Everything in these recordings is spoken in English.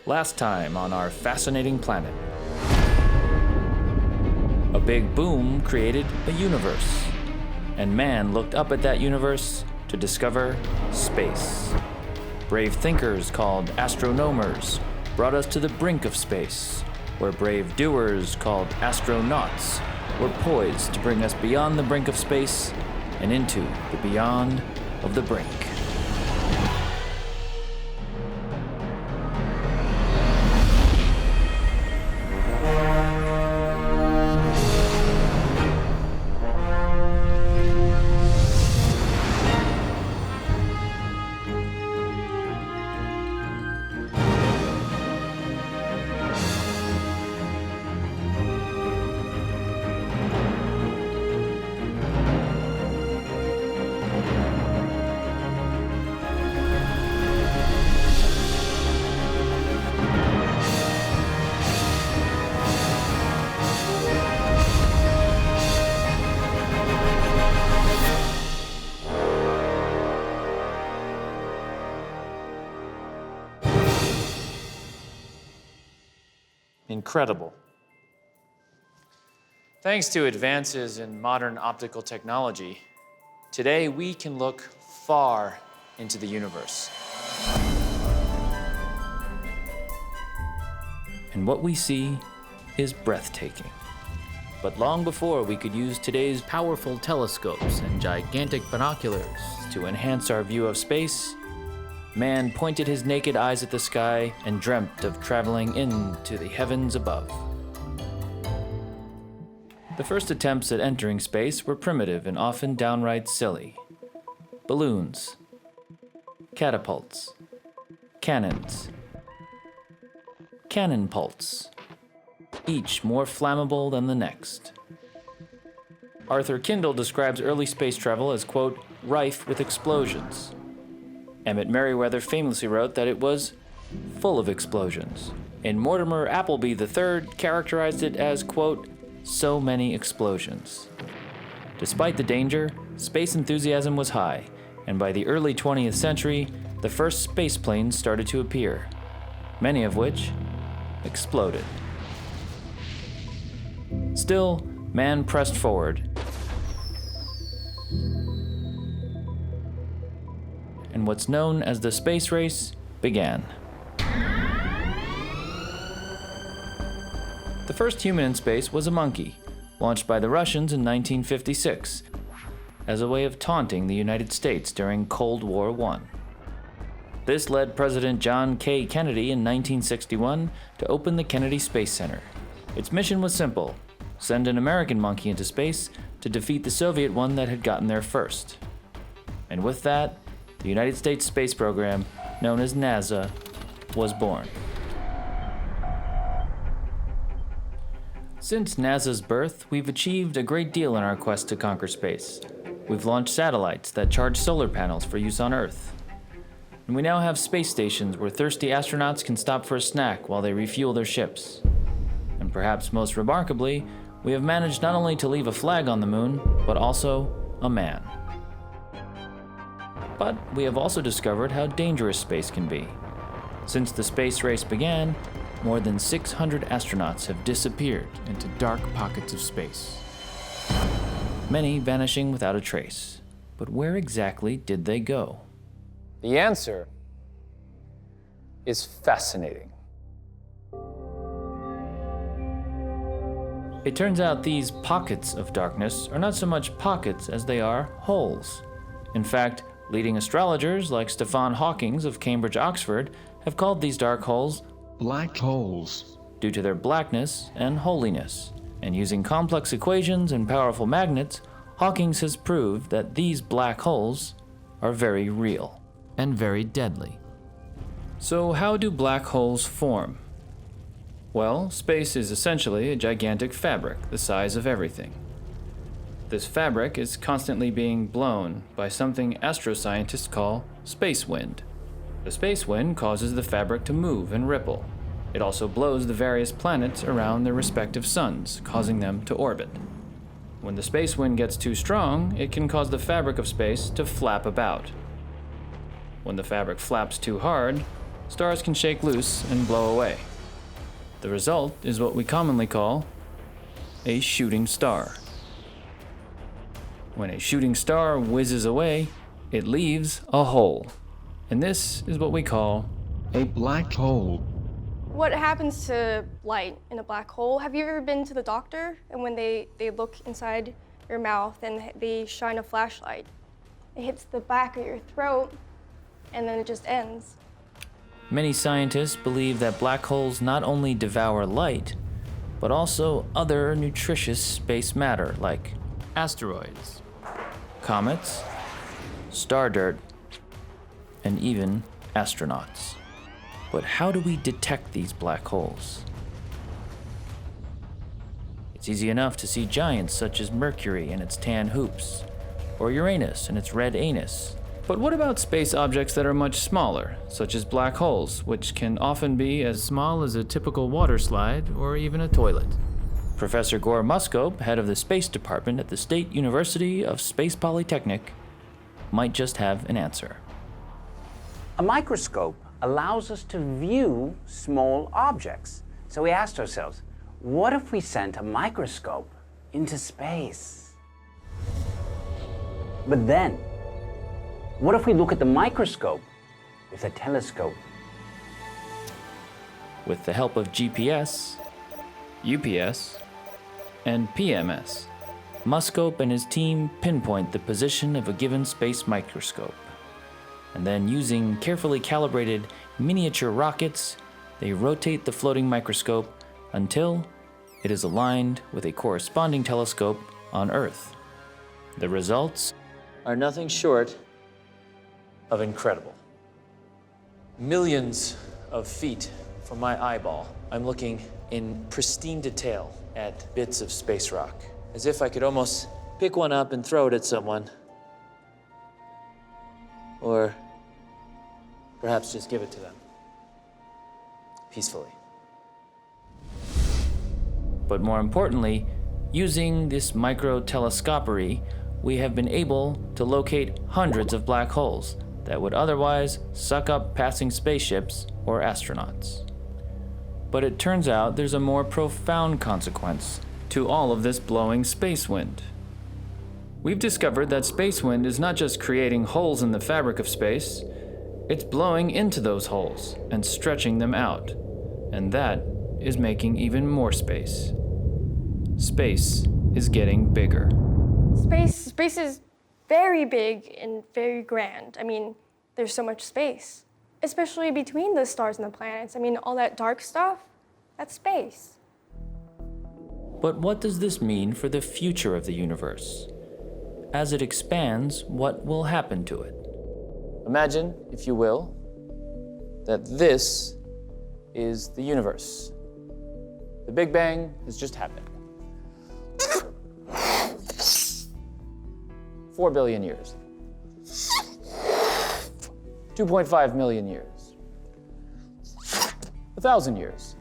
Last time on our fascinating planet. A big boom created a universe, and man looked up at that universe to discover space. Brave thinkers called astronomers brought us to the brink of space, where brave doers called astronauts were poised to bring us beyond the brink of space and into the beyond of the brink. Incredible. Thanks to advances in modern optical technology, today we can look far into the universe. And what we see is breathtaking. But long before we could use today's powerful telescopes and gigantic binoculars to enhance our view of space, man pointed his naked eyes at the sky and dreamt of traveling into the heavens above. The first attempts at entering space were primitive and often downright silly. Balloons, catapults, cannons, cannon pults, each more flammable than the next. Arthur Kindle describes early space travel as, quote, rife with explosions. Emmett Merriweather famously wrote that it was full of explosions, and Mortimer Appleby III characterized it as, quote, so many explosions. Despite the danger, space enthusiasm was high, and by the early 20th century, the first space planes started to appear, many of which exploded. Still, man pressed forward, and what's known as the space race began. The first human in space was a monkey, launched by the Russians in 1956 as a way of taunting the United States during Cold War I. This led President John K. Kennedy in 1961 to open the Kennedy Space Center. Its mission was simple: send an American monkey into space to defeat the Soviet one that had gotten there first. And with that, the United States space program, known as NASA, was born. Since NASA's birth, we've achieved a great deal in our quest to conquer space. We've launched satellites that charge solar panels for use on Earth. And we now have space stations where thirsty astronauts can stop for a snack while they refuel their ships. And perhaps most remarkably, we have managed not only to leave a flag on the moon, but also a man. But we have also discovered how dangerous space can be. Since the space race began, more than 600 astronauts have disappeared into dark pockets of space, many vanishing without a trace. But where exactly did they go? The answer is fascinating. It turns out these pockets of darkness are not so much pockets as they are holes. In fact, leading astrologers like Stephen Hawking of Cambridge, Oxford, have called these dark holes black holes due to their blackness and holiness. And using complex equations and powerful magnets, Hawking has proved that these black holes are very real and very deadly. So how do black holes form? Well, space is essentially a gigantic fabric the size of everything. This fabric is constantly being blown by something astroscientists call space wind. The space wind causes the fabric to move and ripple. It also blows the various planets around their respective suns, causing them to orbit. When the space wind gets too strong, it can cause the fabric of space to flap about. When the fabric flaps too hard, stars can shake loose and blow away. The result is what we commonly call a shooting star. When a shooting star whizzes away, it leaves a hole. And this is what we call A black hole. What happens to light in a black hole? Have you ever been to the doctor and when they look inside your mouth and they shine a flashlight? It hits the back of your throat and then it just ends. Many scientists believe that black holes not only devour light, but also other nutritious space matter like asteroids, comets, star dirt, and even astronauts. But how do we detect these black holes? It's easy enough to see giants such as Mercury and its tan hoops, or Uranus and its red anus. But what about space objects that are much smaller, such as black holes, which can often be as small as a typical water slide or even a toilet? Professor Gore Muscope, head of the Space Department at the State University of Space Polytechnic, might just have an answer. A microscope allows us to view small objects. So we asked ourselves, what if we sent a microscope into space? But then, what if we look at the microscope with a telescope? With the help of GPS, UPS, and PMS, Muscope and his team pinpoint the position of a given space microscope. And then, using carefully calibrated miniature rockets, they rotate the floating microscope until it is aligned with a corresponding telescope on Earth. The results are nothing short of incredible. Millions of feet from my eyeball, I'm looking in pristine detail at bits of space rock, as if I could almost pick one up and throw it at someone. Or perhaps just give it to them, peacefully. But more importantly, using this micro-telescopy, we have been able to locate hundreds of black holes that would otherwise suck up passing spaceships or astronauts. But it turns out there's a more profound consequence to all of this blowing space wind. We've discovered that space wind is not just creating holes in the fabric of space, it's blowing into those holes and stretching them out. And that is making even more space. Space is getting bigger. Space is very big and very grand. I mean, there's so much space, especially between the stars and the planets. I mean, all that dark stuff, that's space. But what does this mean for the future of the universe? As it expands, what will happen to it? Imagine, if you will, that this is the universe. The Big Bang has just happened. 4 billion years. 2.5 million years. 1,000 years.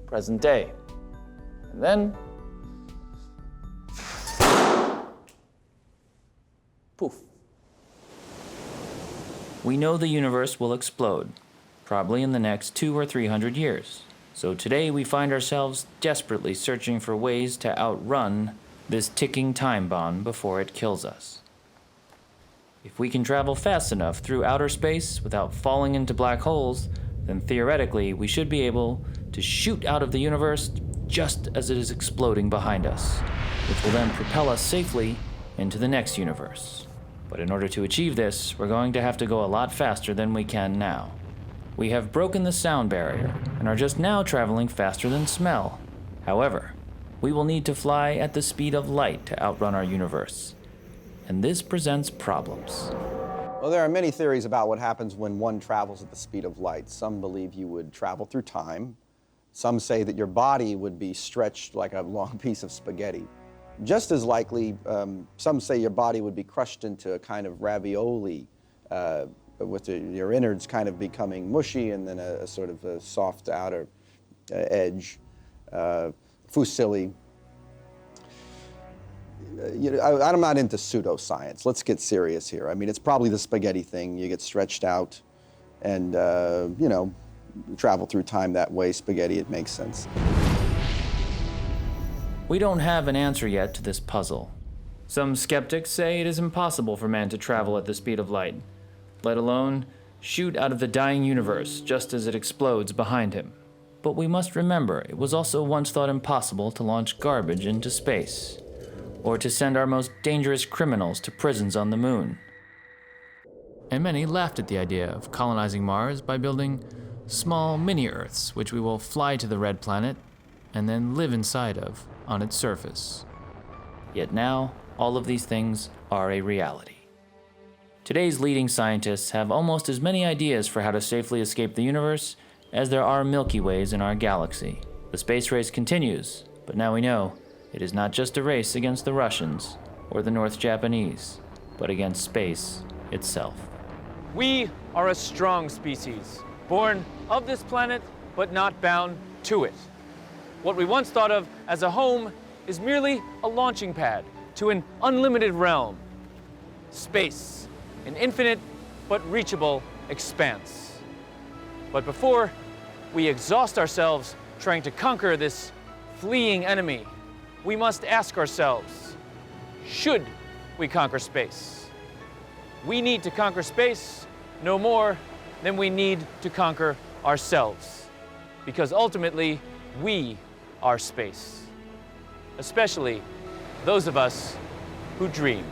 Present day. And then, poof. We know the universe will explode, probably in the next 200 or 300 years. So today we find ourselves desperately searching for ways to outrun this ticking time bomb before it kills us. If we can travel fast enough through outer space without falling into black holes, then theoretically we should be able to shoot out of the universe just as it is exploding behind us, which will then propel us safely into the next universe. But in order to achieve this, we're going to have to go a lot faster than we can now. We have broken the sound barrier and are just now traveling faster than smell. However, we will need to fly at the speed of light to outrun our universe. And this presents problems. Well, there are many theories about what happens when one travels at the speed of light. Some believe you would travel through time. Some say that your body would be stretched like a long piece of spaghetti. Just as likely, some say your body would be crushed into a kind of ravioli, with your innards kind of becoming mushy and then a sort of a soft outer edge, fusilli. I'm not into pseudoscience. Let's get serious here. I mean, it's probably the spaghetti thing. You get stretched out and, travel through time that way. Spaghetti, it makes sense. We don't have an answer yet to this puzzle. Some skeptics say it is impossible for man to travel at the speed of light, let alone shoot out of the dying universe just as it explodes behind him. But we must remember, it was also once thought impossible to launch garbage into space, or to send our most dangerous criminals to prisons on the moon. And many laughed at the idea of colonizing Mars by building small mini-Earths, which we will fly to the red planet and then live inside of on its surface. Yet now, all of these things are a reality. Today's leading scientists have almost as many ideas for how to safely escape the universe as there are Milky Ways in our galaxy. The space race continues, but now we know it is not just a race against the Russians or the North Japanese, but against space itself. We are a strong species, born of this planet, but not bound to it. What we once thought of as a home is merely a launching pad to an unlimited realm. Space, an infinite but reachable expanse. But before we exhaust ourselves trying to conquer this fleeing enemy, we must ask ourselves, should we conquer space? We need to conquer space no more than we need to conquer ourselves, because ultimately we are space, especially those of us who dream.